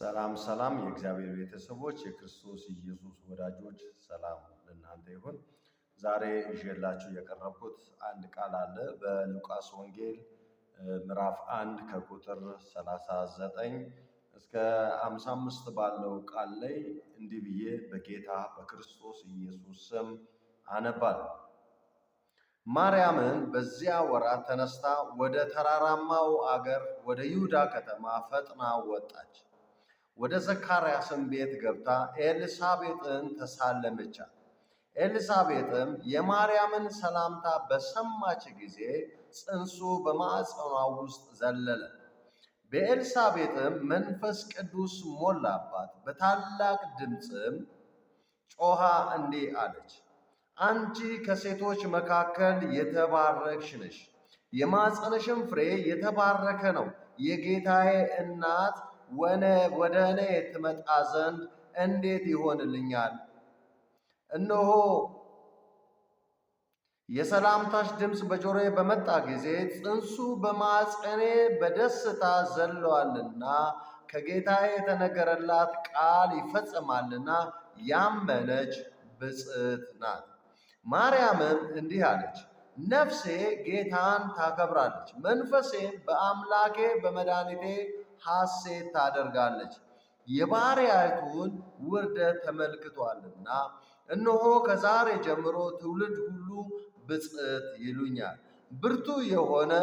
ሰላም ሰላም የእግዚአብሔር ቤተሰቦች የክርስቶስ ኢየሱስ ወዳጆች ሰላም ለእናንተ ይሁን። ዛሬ ይዤላችሁ የቀረብኩት አንድ ቃል አለ። በሉቃስ ወንጌል ምዕራፍ 1 ከቁጥር 39 እስከ 55 ባለው ቃል ላይ እንዲህ ብዬ በጌታ በክርስቶስ ኢየሱስ ስም አነባለሁ። ማርያምን በዚያ ወራት ተነስታ ወደ ተራራማው አገር ወደ ይሁዳ ከተማ ፈጥና ወጣች። ወደ ዘካርያስም ቤት ገብታ ኤልሳቤጥን ተሳለመቻት። ኤልሳቤጥም የማርያምን ሰላምታ በሰማች ጊዜ ጽንሱ በማዕፀኗ ውስጥ ዘለለ። በኤልሳቤጥም መንፈስ ቅዱስ ሞላባት። በታላቅ ድምፅም ጮኻ እንዲህ አለች፣ አንቺ ከሴቶች መካከል የተባረክሽ ነሽ፣ የማኅፀንሽም ፍሬ የተባረከ ነው። የጌታዬ እናት ወደ እኔ ትመጣ ዘንድ እንዴት ይሆንልኛል? እነሆ የሰላምታሽ ድምፅ በጆሮዬ በመጣ ጊዜ ጽንሱ በማኅፀኔ በደስታ ዘለዋልና ከጌታዬ የተነገረላት ቃል ይፈጸማልና ያመነች ብፅዕት ናት። ማርያምም እንዲህ አለች፣ ነፍሴ ጌታን ታከብራለች፣ መንፈሴም በአምላኬ በመድኃኒቴ ሐሴት ታደርጋለች፣ የባሪያይቱን ውርደት ተመልክቷልና። እነሆ ከዛሬ ጀምሮ ትውልድ ሁሉ ብፅዕት ይሉኛል። ብርቱ የሆነ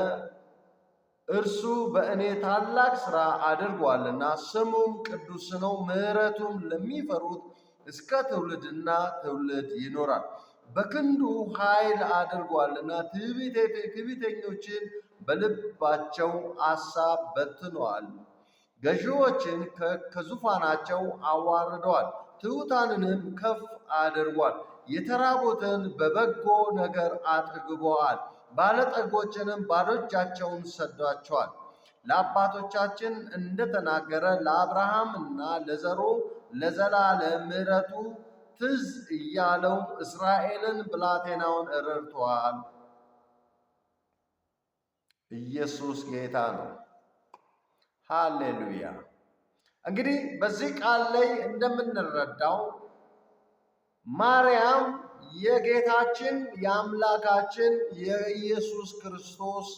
እርሱ በእኔ ታላቅ ሥራ አድርጓልና፣ ስሙም ቅዱስ ነው። ምሕረቱም ለሚፈሩት እስከ ትውልድና ትውልድ ይኖራል። በክንዱ ኃይል አድርጓልና ትዕቢተኞችን በልባቸው አሳብ በትነዋል። ገዢዎችን ከዙፋናቸው አዋርደዋል፣ ትሑታንንም ከፍ አድርጓል። የተራቡትን በበጎ ነገር አጥግበዋል፣ ባለጠጎችንም ባዶ እጃቸውን ሰዷቸዋል። ለአባቶቻችን እንደተናገረ ለአብርሃምና ለዘሩ ለዘላለም ምሕረቱ ትዝ እያለው እስራኤልን ብላቴናውን ረድቶአል። ኢየሱስ ጌታ ነው። ሃሌሉያ። እንግዲህ በዚህ ቃል ላይ እንደምንረዳው ማርያም የጌታችን የአምላካችን የኢየሱስ ክርስቶስ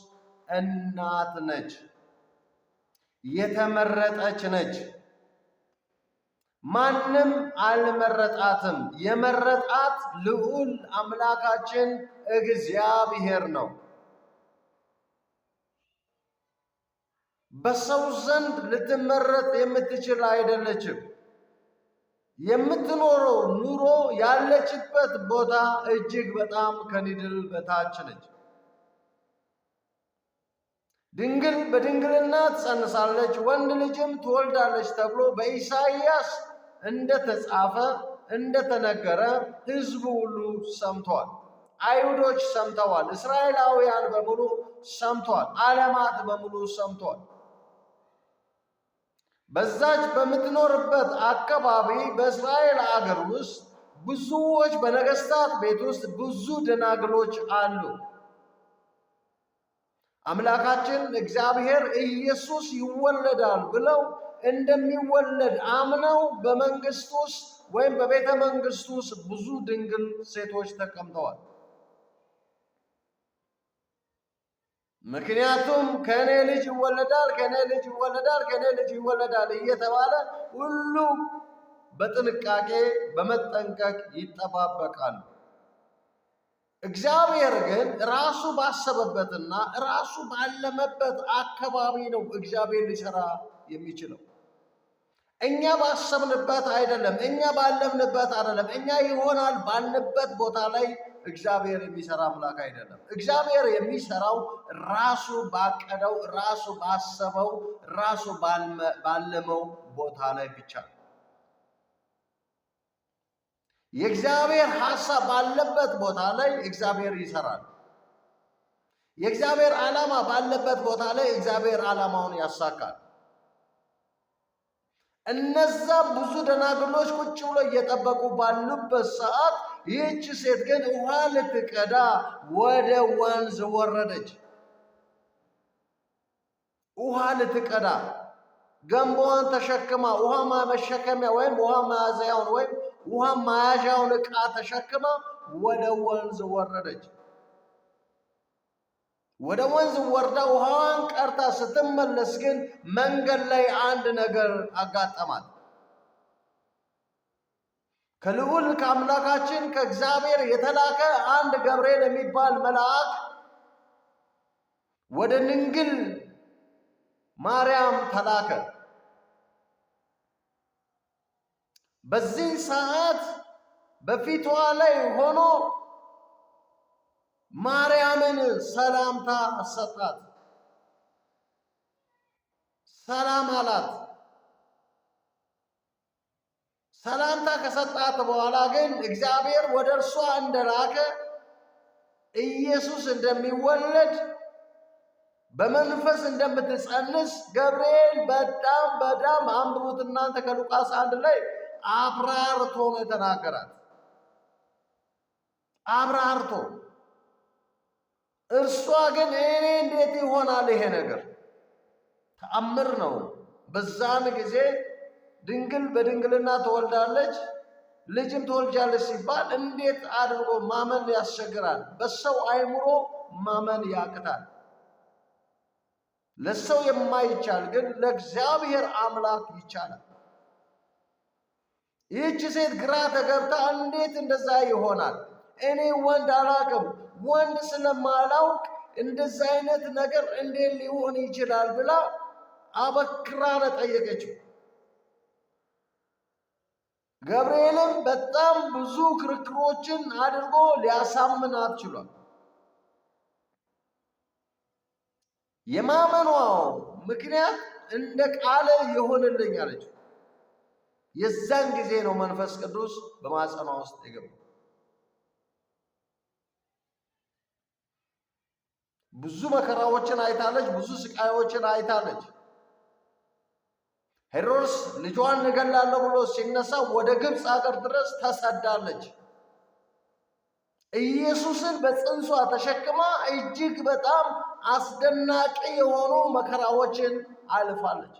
እናት ነች። የተመረጠች ነች። ማንም አልመረጣትም። የመረጣት ልዑል አምላካችን እግዚአብሔር ነው። በሰው ዘንድ ልትመረጥ የምትችል አይደለችም። የምትኖረው ኑሮ ያለችበት ቦታ እጅግ በጣም ከኒድል በታች ነች። ድንግል በድንግልና ትጸንሳለች፣ ወንድ ልጅም ትወልዳለች ተብሎ በኢሳይያስ እንደተጻፈ እንደተነገረ ሕዝቡ ሁሉ ሰምተዋል። አይሁዶች ሰምተዋል። እስራኤላውያን በሙሉ ሰምተዋል። ዓለማት በሙሉ ሰምተዋል። በዛች በምትኖርበት አካባቢ በእስራኤል አገር ውስጥ ብዙዎች በነገስታት ቤት ውስጥ ብዙ ደናግሎች አሉ። አምላካችን እግዚአብሔር ኢየሱስ ይወለዳል ብለው እንደሚወለድ አምነው በመንግስት ውስጥ ወይም በቤተ መንግስት ውስጥ ብዙ ድንግል ሴቶች ተቀምጠዋል። ምክንያቱም ከእኔ ልጅ ይወለዳል፣ ከእኔ ልጅ ይወለዳል፣ ከእኔ ልጅ ይወለዳል እየተባለ ሁሉ በጥንቃቄ በመጠንቀቅ ይጠባበቃሉ። እግዚአብሔር ግን ራሱ ባሰበበትና ራሱ ባለመበት አካባቢ ነው እግዚአብሔር ሊሰራ የሚችለው። እኛ ባሰብንበት አይደለም፣ እኛ ባለምንበት አይደለም፣ እኛ ይሆናል ባልንበት ቦታ ላይ እግዚአብሔር የሚሰራ አምላክ አይደለም። እግዚአብሔር የሚሰራው ራሱ ባቀደው፣ ራሱ ባሰበው፣ ራሱ ባለመው ቦታ ላይ ብቻ ነው። የእግዚአብሔር ሐሳብ ባለበት ቦታ ላይ እግዚአብሔር ይሰራል። የእግዚአብሔር ዓላማ ባለበት ቦታ ላይ እግዚአብሔር ዓላማውን ያሳካል። እነዛ ብዙ ደናግሎች ቁጭ ብሎ እየጠበቁ ባሉበት ሰዓት ይህች ሴት ግን ውሃ ልትቀዳ ወደ ወንዝ ወረደች። ውሃ ልትቀዳ ገንቦዋን ተሸክማ ውሃ መሸከሚያ ወይም ውሃ መያዣውን ወይም ውሃ መያዣውን ዕቃ ተሸክማ ወደ ወንዝ ወረደች። ወደ ወንዝ ወርዳ ውሃዋን ቀርታ ስትመለስ ግን መንገድ ላይ አንድ ነገር አጋጠማት። ከልዑል ከአምላካችን ከእግዚአብሔር የተላከ አንድ ገብርኤል የሚባል መልአክ ወደ ድንግል ማርያም ተላከ። በዚህ ሰዓት በፊቷ ላይ ሆኖ ማርያምን ሰላምታ ሰጣት። ሰላም አላት። ሰላምታ ከሰጣት በኋላ ግን እግዚአብሔር ወደ እርሷ እንደላከ ኢየሱስ እንደሚወለድ በመንፈስ እንደምትጸንስ ገብርኤል በጣም አንብቡት እናንተ ከሉቃስ 1 ላይ አብራርቶ ነው የተናገራት። አብራርቶ እርሷ ግን እኔ እንዴት ይሆናል ይሄ ነገር? ተአምር ነው። በዛን ጊዜ ድንግል በድንግልና ትወልዳለች፣ ልጅም ትወልጃለች ሲባል እንዴት አድርጎ ማመን ያስቸግራል። በሰው አይምሮ ማመን ያቅታል። ለሰው የማይቻል ግን ለእግዚአብሔር አምላክ ይቻላል። ይህች ሴት ግራ ተገብታ እንዴት እንደዛ ይሆናል? እኔ ወንድ አላውቅም፣ ወንድ ስለማላውቅ እንደዛ አይነት ነገር እንዴት ሊሆን ይችላል ብላ አበክራ ጠየቀችው። ገብርኤልም በጣም ብዙ ክርክሮችን አድርጎ ሊያሳምናት ችሏል። የማመኗ ምክንያት እንደ ቃል ይሆንልኝ አለች። የዛን ጊዜ ነው መንፈስ ቅዱስ በማጸኗ ውስጥ የገባው። ብዙ መከራዎችን አይታለች፣ ብዙ ስቃዮችን አይታለች። ሄሮድስ ልጇን እገላለሁ ብሎ ሲነሳ ወደ ግብፅ አገር ድረስ ተሰዳለች። ኢየሱስን በጽንሷ ተሸክማ እጅግ በጣም አስደናቂ የሆኑ መከራዎችን አልፋለች።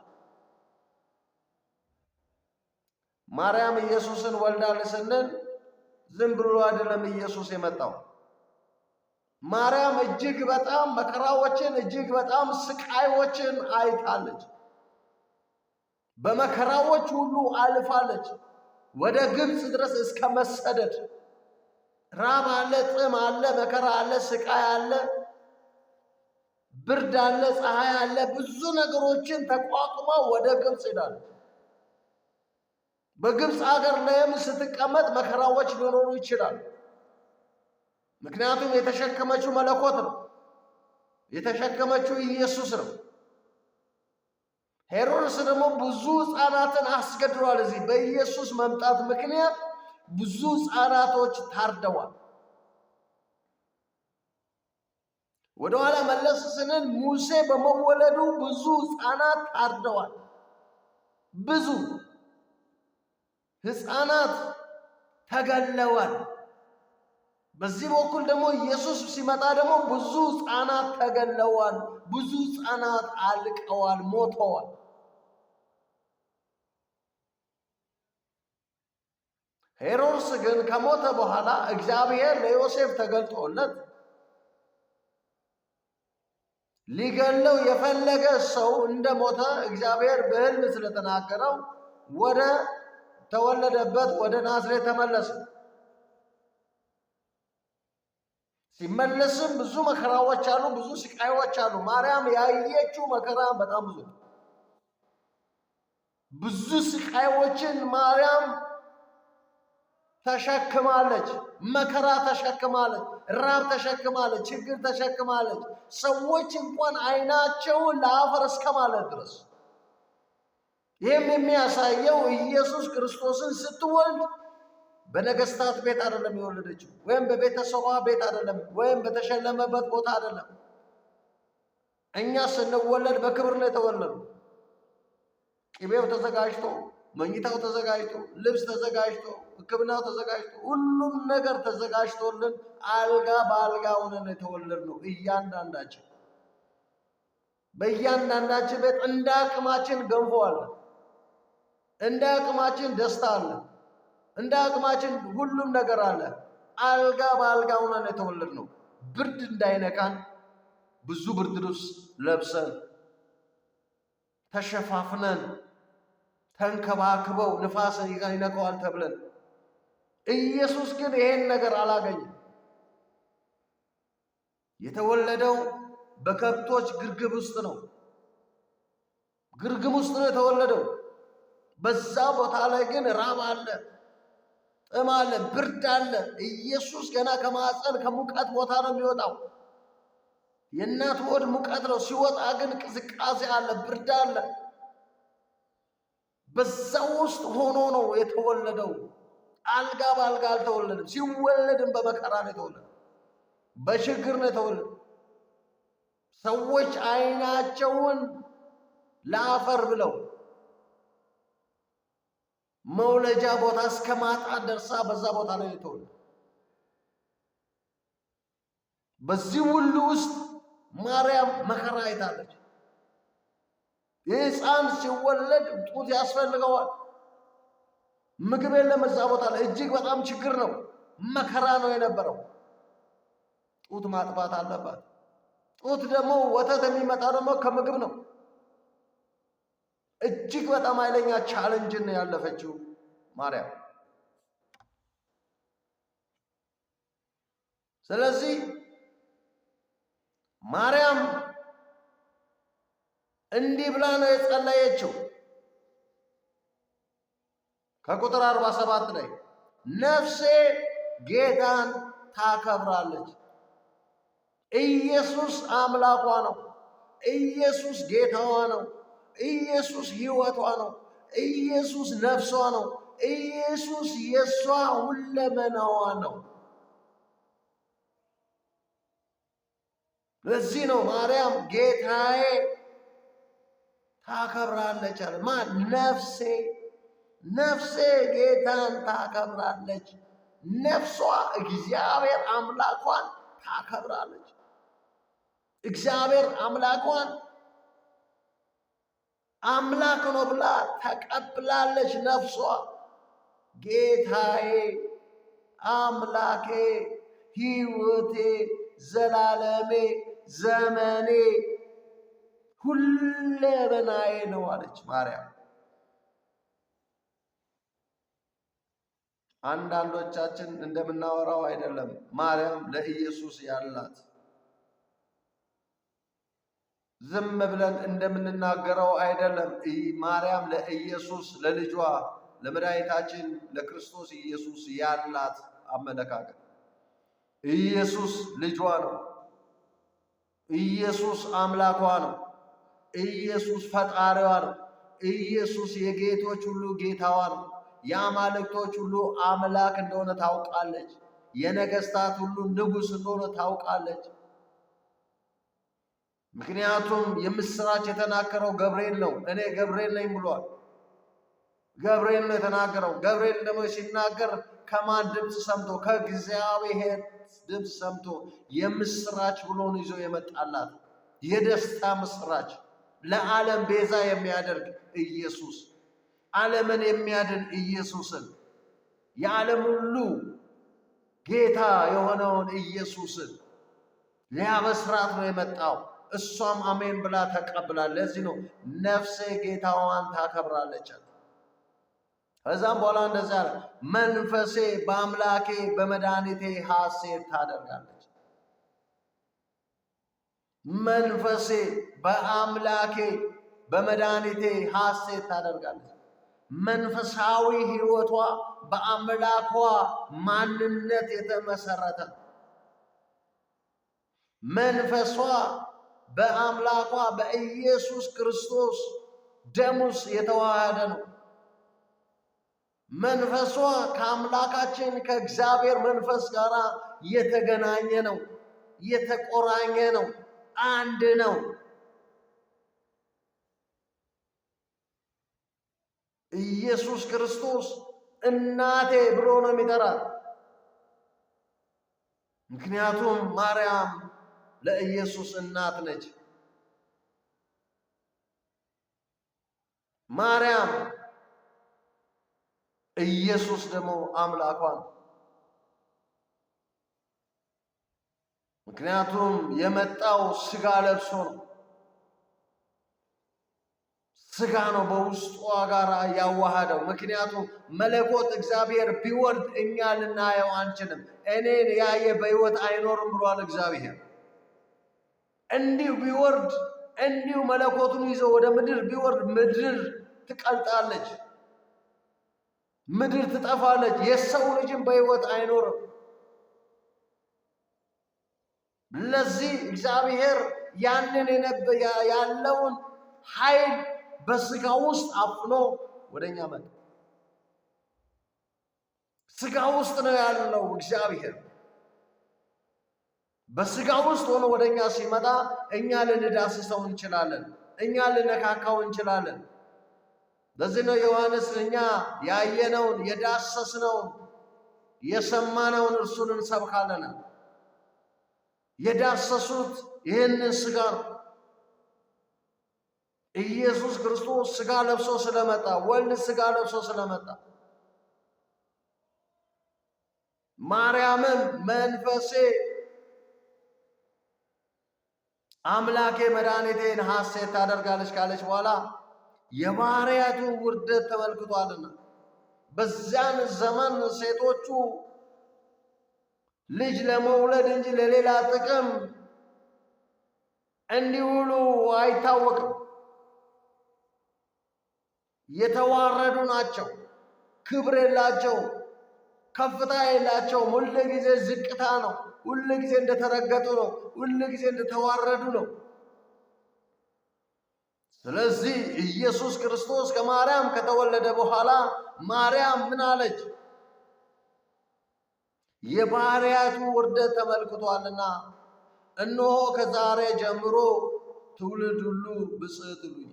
ማርያም ኢየሱስን ወልዳለች ስንል ዝም ብሎ አይደለም ኢየሱስ የመጣው። ማርያም እጅግ በጣም መከራዎችን፣ እጅግ በጣም ስቃዮችን አይታለች። በመከራዎች ሁሉ አልፋለች። ወደ ግብፅ ድረስ እስከ መሰደድ። ራብ አለ፣ ጥም አለ፣ መከራ አለ፣ ስቃይ አለ፣ ብርድ አለ፣ ፀሐይ አለ። ብዙ ነገሮችን ተቋቁማ ወደ ግብፅ ሄዳለች። በግብፅ ሀገር ላይም ስትቀመጥ መከራዎች ሊኖሩ ይችላል። ምክንያቱም የተሸከመችው መለኮት ነው። የተሸከመችው ኢየሱስ ነው። ሄሮድስ ደግሞ ብዙ ሕፃናትን አስገድሏል። እዚህ በኢየሱስ መምጣት ምክንያት ብዙ ሕፃናቶች ታርደዋል። ወደኋላ መለስ ስንል ሙሴ በመወለዱ ብዙ ሕፃናት ታርደዋል። ብዙ ሕፃናት ተገለዋል። በዚህ በኩል ደግሞ ኢየሱስ ሲመጣ ደግሞ ብዙ ሕፃናት ተገለዋል። ብዙ ሕፃናት አልቀዋል፣ ሞተዋል። ሄሮድስ ግን ከሞተ በኋላ እግዚአብሔር ለዮሴፍ ተገልጦለት ሊገለው የፈለገ ሰው እንደሞተ እግዚአብሔር በሕልም ስለተናገረው ወደ ተወለደበት ወደ ናዝሬት ተመለሰ። ሲመለስም ብዙ መከራዎች አሉ፣ ብዙ ስቃዮች አሉ። ማርያም ያየችው መከራ በጣም ብዙ ነው። ብዙ ስቃዮችን ማርያም ተሸክማለች። መከራ ተሸክማለች፣ ራብ ተሸክማለች፣ ችግር ተሸክማለች። ሰዎች እንኳን ዓይናቸውን ለአፈር እስከ ማለት ድረስ። ይህም የሚያሳየው ኢየሱስ ክርስቶስን ስትወልድ በነገስታት ቤት አይደለም የወለደችው፣ ወይም በቤተሰቧ ቤት አይደለም፣ ወይም በተሸለመበት ቦታ አይደለም። እኛ ስንወለድ በክብር ነው የተወለዱ። ቅቤው ተዘጋጅቶ፣ መኝታው ተዘጋጅቶ፣ ልብስ ተዘጋጅቶ፣ ሕክምናው ተዘጋጅቶ፣ ሁሉም ነገር ተዘጋጅቶልን አልጋ በአልጋ ሆነን የተወለድነው እያንዳንዳችን። በእያንዳንዳችን ቤት እንደ አቅማችን ገንፎ አለ፣ እንደ አቅማችን ደስታ አለ፣ እንደ አቅማችን ሁሉም ነገር አለ። አልጋ በአልጋ ሆነን የተወለድነው ብርድ እንዳይነካን ብዙ ብርድ ልብስ ለብሰን ተሸፋፍነን ተንከባክበው ንፋስ ይነካዋል ተብለን፣ ኢየሱስ ግን ይሄን ነገር አላገኘም። የተወለደው በከብቶች ግርግም ውስጥ ነው። ግርግም ውስጥ ነው የተወለደው። በዛ ቦታ ላይ ግን ራብ አለ፣ ጥም አለ፣ ብርድ አለ። ኢየሱስ ገና ከማፀን ከሙቀት ቦታ ነው የሚወጣው። የእናት ሆድ ሙቀት ነው። ሲወጣ ግን ቅዝቃዜ አለ፣ ብርድ አለ። በዛ ውስጥ ሆኖ ነው የተወለደው። አልጋ በአልጋ አልተወለደም። ሲወለድም በመከራ ነው የተወለደው፣ በችግር ነው የተወለደው። ሰዎች ዓይናቸውን ለአፈር ብለው መውለጃ ቦታ እስከ ማጣት ደርሳ በዛ ቦታ ላይ የተወለደው። በዚህ ሁሉ ውስጥ ማርያም መከራ አይታለች። ሕፃን ሲወለድ ጡት ያስፈልገዋል። ምግብ የለም እዛ ቦታ ላይ። እጅግ በጣም ችግር ነው፣ መከራ ነው የነበረው። ጡት ማጥባት አለባት። ጡት ደግሞ ወተት የሚመጣ ደግሞ ከምግብ ነው። እጅግ በጣም ኃይለኛ ቻሌንጅን ነው ያለፈችው ማርያም። ስለዚህ ማርያም እንዲህ ብላ ነው የጸለየችው። ከቁጥር 47 ላይ ነፍሴ ጌታን ታከብራለች። ኢየሱስ አምላኳ ነው። ኢየሱስ ጌታዋ ነው። ኢየሱስ ሕይወቷ ነው። ኢየሱስ ነፍሷ ነው። ኢየሱስ የሷ ሁለመናዋ ነው። ለዚህ ነው ማርያም ጌታዬ ታከብራለች አለ። ማን? ነፍሴ። ነፍሴ ጌታን ታከብራለች። ነፍሷ እግዚአብሔር አምላኳን ታከብራለች። እግዚአብሔር አምላኳን አምላክ ነው ብላ ተቀብላለች። ነፍሷ ጌታዬ፣ አምላኬ፣ ሕይወቴ፣ ዘላለሜ፣ ዘመኔ፣ ሁለመናዬ ነው አለች ማርያም። አንዳንዶቻችን እንደምናወራው አይደለም ማርያም ለኢየሱስ ያላት። ዝም ብለን እንደምንናገረው አይደለም ማርያም ለኢየሱስ ለልጇ ለመድኃኒታችን ለክርስቶስ ኢየሱስ ያላት አመለካከት። ኢየሱስ ልጇ ነው። ኢየሱስ አምላኳ ነው። ኢየሱስ ፈጣሪዋ ነው። ኢየሱስ የጌቶች ሁሉ ጌታዋ ነው። የአማልክቶች ሁሉ አምላክ እንደሆነ ታውቃለች። የነገስታት ሁሉ ንጉሥ እንደሆነ ታውቃለች። ምክንያቱም የምስራች የተናገረው ገብርኤል ነው። እኔ ገብርኤል ነኝ ብሏል። ገብርኤል ነው የተናገረው። ገብርኤል ደግሞ ሲናገር ከማን ድምፅ ሰምቶ? ከእግዚአብሔር ድምፅ ሰምቶ የምስራች ብሎን ይዞ የመጣላት የደስታ ምስራች፣ ለዓለም ቤዛ የሚያደርግ ኢየሱስ፣ ዓለምን የሚያድን ኢየሱስን፣ የዓለም ሁሉ ጌታ የሆነውን ኢየሱስን ሊያበስራት ነው የመጣው። እሷም አሜን ብላ ተቀብላለች። ለዚህ ነው ነፍሴ ጌታዋን ታከብራለች። ከዛም በኋላ እንደዚያ አለ፣ መንፈሴ በአምላኬ በመድኃኒቴ ሐሴት ታደርጋለች። መንፈሴ በአምላኬ በመድኃኒቴ ሐሴት ታደርጋለች። መንፈሳዊ ሕይወቷ በአምላኳ ማንነት የተመሰረተ፣ መንፈሷ በአምላኳ በኢየሱስ ክርስቶስ ደም ውስጥ የተዋሃደ ነው። መንፈሷ ከአምላካችን ከእግዚአብሔር መንፈስ ጋር የተገናኘ ነው፣ የተቆራኘ ነው፣ አንድ ነው። ኢየሱስ ክርስቶስ እናቴ ብሎ ነው የሚጠራት። ምክንያቱም ማርያም ለኢየሱስ እናት ነች። ማርያም ኢየሱስ ደግሞ አምላኳን። ምክንያቱም የመጣው ስጋ ለብሶ ነው። ስጋ ነው በውስጧ ጋር ያዋሃደው። ምክንያቱም መለኮት እግዚአብሔር ቢወርድ እኛ ልናየው አንችልም። እኔን ያየ በሕይወት አይኖርም ብሏል እግዚአብሔር። እንዲሁ ቢወርድ እንዲሁ መለኮቱን ይዞ ወደ ምድር ቢወርድ ምድር ትቀልጣለች፣ ምድር ትጠፋለች፣ የሰው ልጅም በሕይወት አይኖርም። ለዚህ እግዚአብሔር ያንን ያለውን ኃይል በስጋ ውስጥ አፍኖ ወደኛ መጣ። ስጋ ውስጥ ነው ያለው እግዚአብሔር። በስጋ ውስጥ ሆኖ ወደኛ ሲመጣ እኛ ልንዳስሰው እንችላለን፣ እኛ ልነካካው እንችላለን። ለዚህ ነው ዮሐንስ እኛ ያየነውን የዳሰስነውን የሰማነውን እርሱን እንሰብካለን። የዳሰሱት ይህንን ስጋ ነው። ኢየሱስ ክርስቶስ ስጋ ለብሶ ስለመጣ፣ ወልድ ስጋ ለብሶ ስለመጣ ማርያምም መንፈሴ አምላኬ መድኃኒቴን ሐሴት ታደርጋለች ካለች በኋላ የባሕርያቱ ውርደት ተመልክቷልና። በዚያን ዘመን ሴቶቹ ልጅ ለመውለድ እንጂ ለሌላ ጥቅም እንዲውሉ አይታወቅም። የተዋረዱ ናቸው። ክብር የላቸው፣ ከፍታ የላቸው። ሁል ጊዜ ዝቅታ ነው። ሁል ጊዜ እንደተረገጡ ነው። ሁል ጊዜ እንደተዋረዱ ነው። ስለዚህ ኢየሱስ ክርስቶስ ከማርያም ከተወለደ በኋላ ማርያም ምን አለች? የባሕርያቱ ውርደት ተመልክቷልና እነሆ ከዛሬ ጀምሮ ትውልድ ሁሉ ብፅዕት ይሉኛል።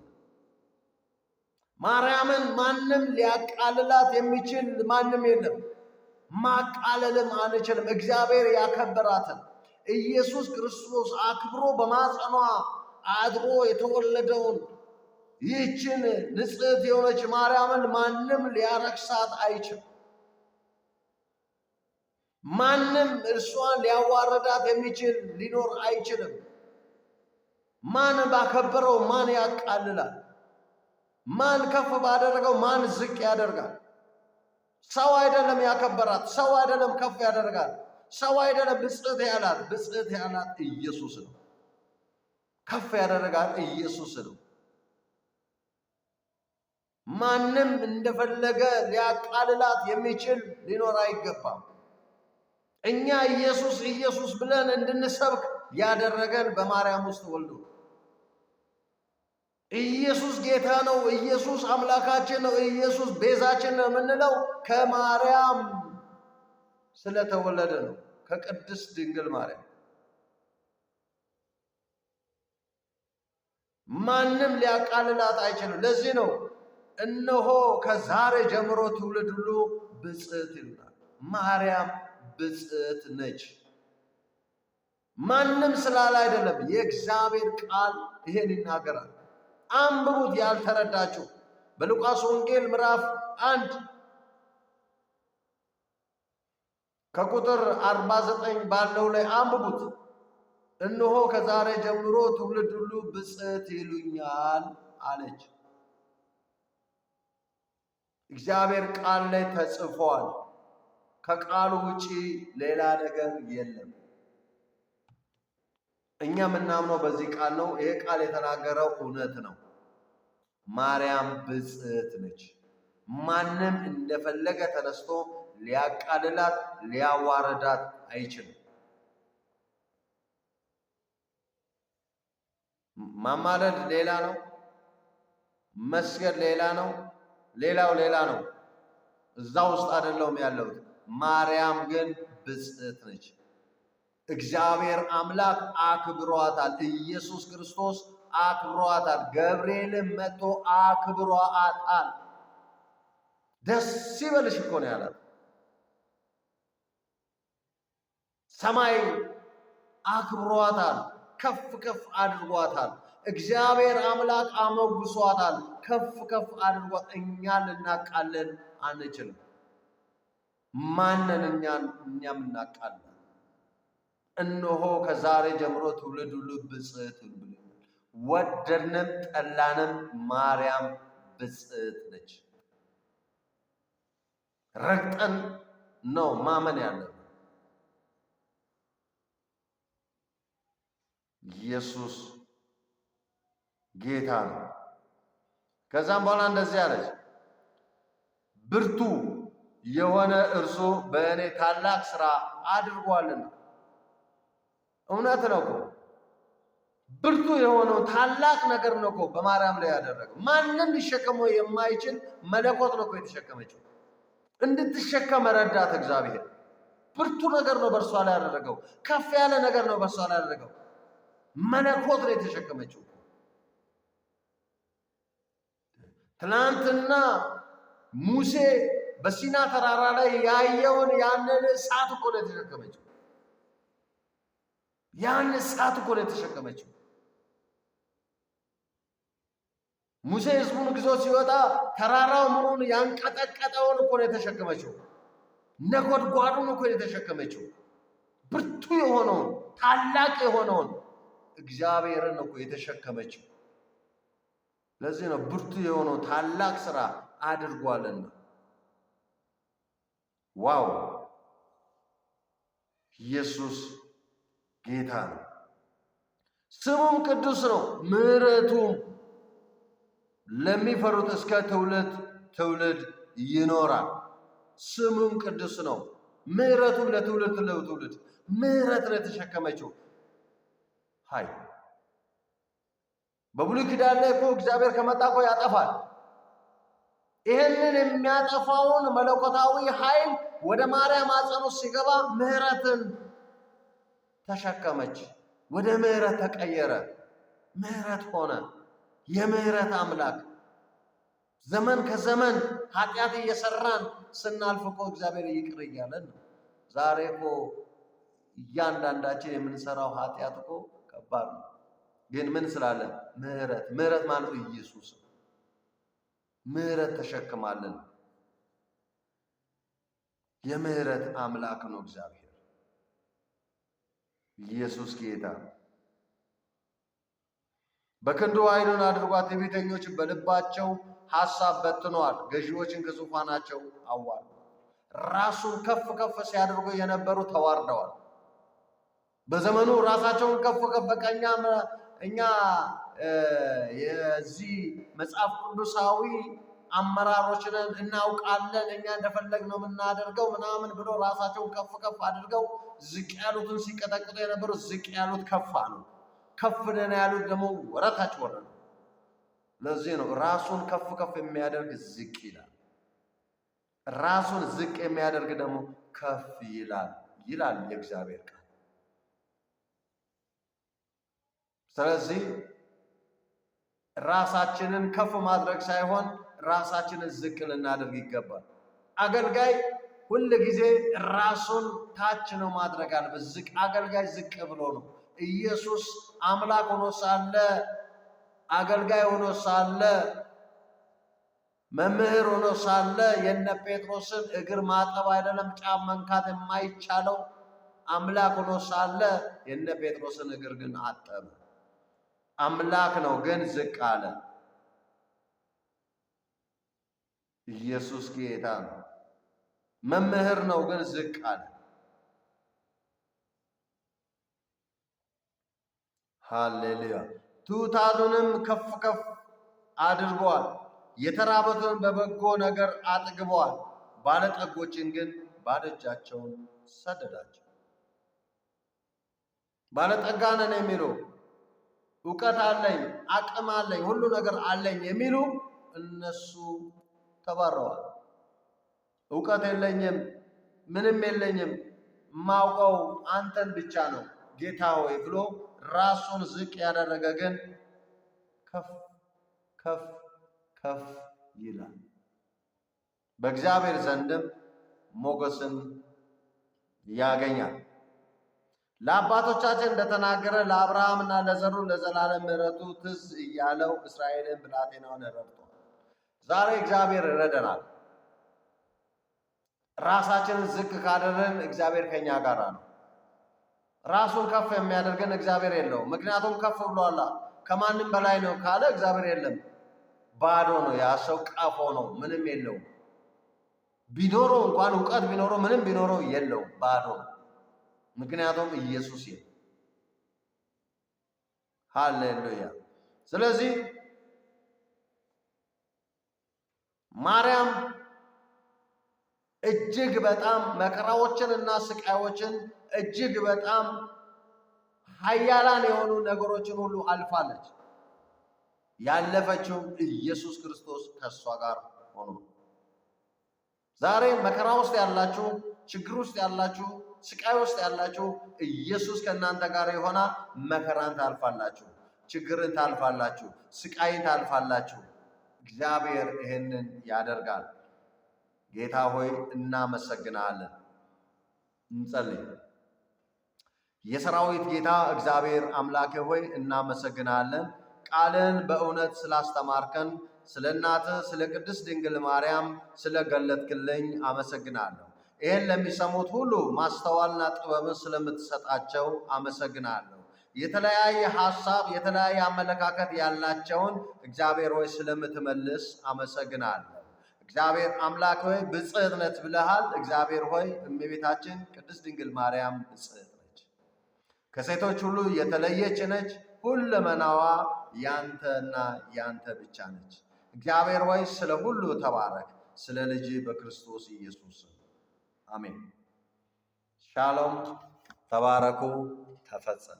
ማርያምን ማንም ሊያቃልላት የሚችል ማንም የለም። ማቃለልም አንችልም። እግዚአብሔር ያከበራትን ኢየሱስ ክርስቶስ አክብሮ በማጸኗ አድሮ የተወለደውን ይህችን ንጽሕት የሆነች ማርያምን ማንም ሊያረክሳት አይችልም። ማንም እርሷን ሊያዋረዳት የሚችል ሊኖር አይችልም። ማን ባከበረው ማን ያቃልላል? ማን ከፍ ባደረገው ማን ዝቅ ያደርጋል? ሰው አይደለም ያከበራት፣ ሰው አይደለም ከፍ ያደርጋል፣ ሰው አይደለም ብፅዕት ያላት። ብፅዕት ያላት ኢየሱስ ነው። ከፍ ያደረጋት ኢየሱስ ነው። ማንም እንደፈለገ ሊያቃልላት የሚችል ሊኖር አይገባም። እኛ ኢየሱስ ኢየሱስ ብለን እንድንሰብክ ያደረገን በማርያም ውስጥ ወልዶ ኢየሱስ ጌታ ነው፣ ኢየሱስ አምላካችን ነው፣ ኢየሱስ ቤዛችን ነው የምንለው ከማርያም ስለተወለደ ነው፣ ከቅድስት ድንግል ማርያም። ማንም ሊያቃልላት አይችልም። ለዚህ ነው እነሆ ከዛሬ ጀምሮ ትውልድ ሁሉ ብፅዕት ይሉናል። ማርያም ብፅዕት ነች። ማንም ስላለ አይደለም፣ የእግዚአብሔር ቃል ይሄን ይናገራል። አንብቡት ያልተረዳችሁ በሉቃስ ወንጌል ምዕራፍ 1 ከቁጥር 49 ባለው ላይ አንብቡት። እነሆ ከዛሬ ጀምሮ ትውልድ ሁሉ ብፅዕት ይሉኛል አለች። እግዚአብሔር ቃል ላይ ተጽፏል። ከቃሉ ውጪ ሌላ ነገር የለም። እኛ የምናምነው በዚህ ቃል ነው። ይሄ ቃል የተናገረው እውነት ነው። ማርያም ብፅዕት ነች። ማንም እንደፈለገ ተነስቶ ሊያቃልላት ሊያዋረዳት አይችልም። ማማለድ ሌላ ነው፣ መስገድ ሌላ ነው፣ ሌላው ሌላ ነው። እዛ ውስጥ አይደለሁም ያለሁት። ማርያም ግን ብፅዕት ነች። እግዚአብሔር አምላክ አክብሯታል። ኢየሱስ ክርስቶስ አክብሯታል። ገብርኤልም መጥቶ አክብሯታል። ደስ ይበልሽ እኮ ነው ያላት። ሰማይ አክብሯታል፣ ከፍ ከፍ አድርጓታል። እግዚአብሔር አምላክ አሞግሷታል፣ ከፍ ከፍ አድርጓት። እኛ ልናቃለን አንችልም። ማንን? እኛም እናቃለን። እነሆ ከዛሬ ጀምሮ ትውልድ ሁሉ ብፅዕት ብሎኛል። ወደድንም ጠላንም ማርያም ብፅዕት ነች። ረግጠን ነው ማመን ያለን። ኢየሱስ ጌታ ነው። ከዛም በኋላ እንደዚህ አለች፣ ብርቱ የሆነ እርሱ በእኔ ታላቅ ስራ አድርጓልና። እውነት ነው እኮ ብርቱ የሆነው ታላቅ ነገር ነው እኮ በማርያም ላይ ያደረገው። ማንም ሊሸከመው የማይችል መለኮት ነው እኮ የተሸከመችው። እንድትሸከም ረዳት እግዚአብሔር። ብርቱ ነገር ነው በእርሷ ላይ ያደረገው። ከፍ ያለ ነገር ነው በእርሷ ላይ ያደረገው። መለኮት ነው የተሸከመችው። ትናንትና ሙሴ በሲና ተራራ ላይ ያየውን ያንን እሳት እኮ ነው የተሸከመችው። ያን እሳት እኮ ነው የተሸከመችው። ሙሴ ሕዝቡን ግዞ ሲወጣ ተራራው ምኑን ያንቀጠቀጠውን እኮ ነው የተሸከመችው። ነጎድጓዱን እኮ ነው የተሸከመችው። ብርቱ የሆነውን ታላቅ የሆነውን እግዚአብሔርን እኮ የተሸከመችው። ለዚህ ነው ብርቱ የሆነው ታላቅ ስራ አድርጓልና። ዋው! ኢየሱስ ጌታ ነው። ስሙም ቅዱስ ነው፣ ምሕረቱም ለሚፈሩት እስከ ትውልድ ትውልድ ይኖራል። ስሙም ቅዱስ ነው፣ ምሕረቱም ለትውልድ ለትውልድ። ምሕረት ነው የተሸከመችው። ሃይ በብሉይ ኪዳን ላይ እኮ እግዚአብሔር ከመጣ እኮ ያጠፋል። ይህንን የሚያጠፋውን መለኮታዊ ኃይል ወደ ማርያም ማኅፀን ውስጥ ሲገባ ምሕረትን ተሸከመች። ወደ ምሕረት ተቀየረ። ምሕረት ሆነ። የምሕረት አምላክ። ዘመን ከዘመን ኃጢአት እየሰራን ስናልፍ እኮ እግዚአብሔር ይቅር እያለን ነው። ዛሬ እኮ እያንዳንዳችን የምንሰራው ኃጢአት እኮ ከባድ ነው። ግን ምን ስላለ? ምሕረት። ምሕረት ማለት ኢየሱስ ነው። ምሕረት ተሸክማለን። የምሕረት አምላክ ነው እግዚአብሔር። ኢየሱስ ጌታ። በክንዱ ኃይሉን አድርጓት። ትዕቢተኞችን በልባቸው ሐሳብ በትነዋል። ገዢዎችን ከዙፋናቸው አዋርደዋል። ራሱን ከፍ ከፍ ሲያደርጉ የነበሩ ተዋርደዋል። በዘመኑ ራሳቸውን ከፍ ከፍ እኛ የዚህ መጽሐፍ ቅዱሳዊ አመራሮችን እናውቃለን፣ እኛ እንደፈለግ ነው የምናደርገው ምናምን ብሎ ራሳቸውን ከፍ ከፍ አድርገው ዝቅ ያሉትን ሲቀጠቅጡ የነበሩ ዝቅ ያሉት ከፍ አሉ። ከፍ ነን ያሉት ደግሞ ወረታች ወረዱ። ለዚህ ነው ራሱን ከፍ ከፍ የሚያደርግ ዝቅ ይላል፣ ራሱን ዝቅ የሚያደርግ ደግሞ ከፍ ይላል ይላል የእግዚአብሔር ቃል። ስለዚህ ራሳችንን ከፍ ማድረግ ሳይሆን ራሳችንን ዝቅ ልናደርግ ይገባል። አገልጋይ ሁል ጊዜ ራሱን ታች ነው ማድረግ አለበት። ዝቅ አገልጋይ ዝቅ ብሎ ነው። ኢየሱስ አምላክ ሆኖ ሳለ አገልጋይ ሆኖ ሳለ መምህር ሆኖ ሳለ የነ ጴጥሮስን እግር ማጠብ አይደለም ጫም መንካት የማይቻለው አምላክ ሆኖ ሳለ የነ ጴጥሮስን እግር ግን አጠበ። አምላክ ነው ግን ዝቅ አለ። ኢየሱስ ጌታ ነው። መምህር ነው ግን ዝቅ አለ። ሃሌሉያ። ትሑታኑንም ከፍ ከፍ አድርገዋል። የተራቡትን በበጎ ነገር አጥግበዋል። ባለጠጎችን ግን ባዶ እጃቸውን ሰደዳቸው። ባለጠጋ ነን የሚሉ እውቀት አለኝ፣ አቅም አለኝ፣ ሁሉ ነገር አለኝ የሚሉ እነሱ ተባረዋል። እውቀት የለኝም፣ ምንም የለኝም፣ ማውቀው አንተን ብቻ ነው ጌታ ሆይ ብሎ ራሱን ዝቅ ያደረገ ግን ከፍ ከፍ ከፍ ይላል። በእግዚአብሔር ዘንድም ሞገስን ያገኛል። ለአባቶቻችን እንደተናገረ ለአብርሃምና ለዘሩ ለዘላለም ምሕረቱ ትዝ እያለው እስራኤልን ብላቴናውን ረድቷል። ዛሬ እግዚአብሔር ይረዳናል። ራሳችንን ዝቅ ካደረግን እግዚአብሔር ከኛ ጋር ነው። ራሱን ከፍ የሚያደርገን እግዚአብሔር የለውም። ምክንያቱም ከፍ ብሏላ። ከማንም በላይ ነው ካለ እግዚአብሔር የለም፣ ባዶ ነው። ያ ሰው ቀፎ ነው፣ ምንም የለውም። ቢኖረው እንኳን እውቀት ቢኖረው ምንም ቢኖረው የለውም፣ ባዶ ነው። ምክንያቱም ኢየሱስ የለም። ሃሌሉያ። ስለዚህ ማርያም እጅግ በጣም መከራዎችን እና ስቃዮችን እጅግ በጣም ኃያላን የሆኑ ነገሮችን ሁሉ አልፋለች። ያለፈችው ኢየሱስ ክርስቶስ ከእሷ ጋር ሆኖ። ዛሬ መከራ ውስጥ ያላችሁ፣ ችግር ውስጥ ያላችሁ፣ ስቃይ ውስጥ ያላችሁ ኢየሱስ ከእናንተ ጋር ይሆናል። መከራን ታልፋላችሁ፣ ችግርን ታልፋላችሁ፣ ስቃይን ታልፋላችሁ። እግዚአብሔር ይህንን ያደርጋል። ጌታ ሆይ እናመሰግናለን። እንጸልይ። የሰራዊት ጌታ እግዚአብሔር አምላኬ ሆይ እናመሰግናለን። ቃልን በእውነት ስላስተማርከን፣ ስለ እናትህ ስለ ቅድስት ድንግል ማርያም ስለገለጥክልኝ አመሰግናለሁ። ይህን ለሚሰሙት ሁሉ ማስተዋልና ጥበብን ስለምትሰጣቸው አመሰግናለሁ። የተለያየ ሐሳብ የተለያየ አመለካከት ያላቸውን እግዚአብሔር ሆይ ስለምትመልስ አመሰግናለሁ። እግዚአብሔር አምላክ ሆይ ብጽዕት ነች ብለሃል። እግዚአብሔር ሆይ እመቤታችን ቅድስት ድንግል ማርያም ብጽዕት ነች፣ ከሴቶች ሁሉ የተለየች ነች። ሁለመናዋ ያንተና ያንተ ብቻ ነች። እግዚአብሔር ሆይ ስለ ሁሉ ተባረክ። ስለ ልጅ በክርስቶስ ኢየሱስ አሜን። ሻሎም። ተባረኩ። ተፈጸመ።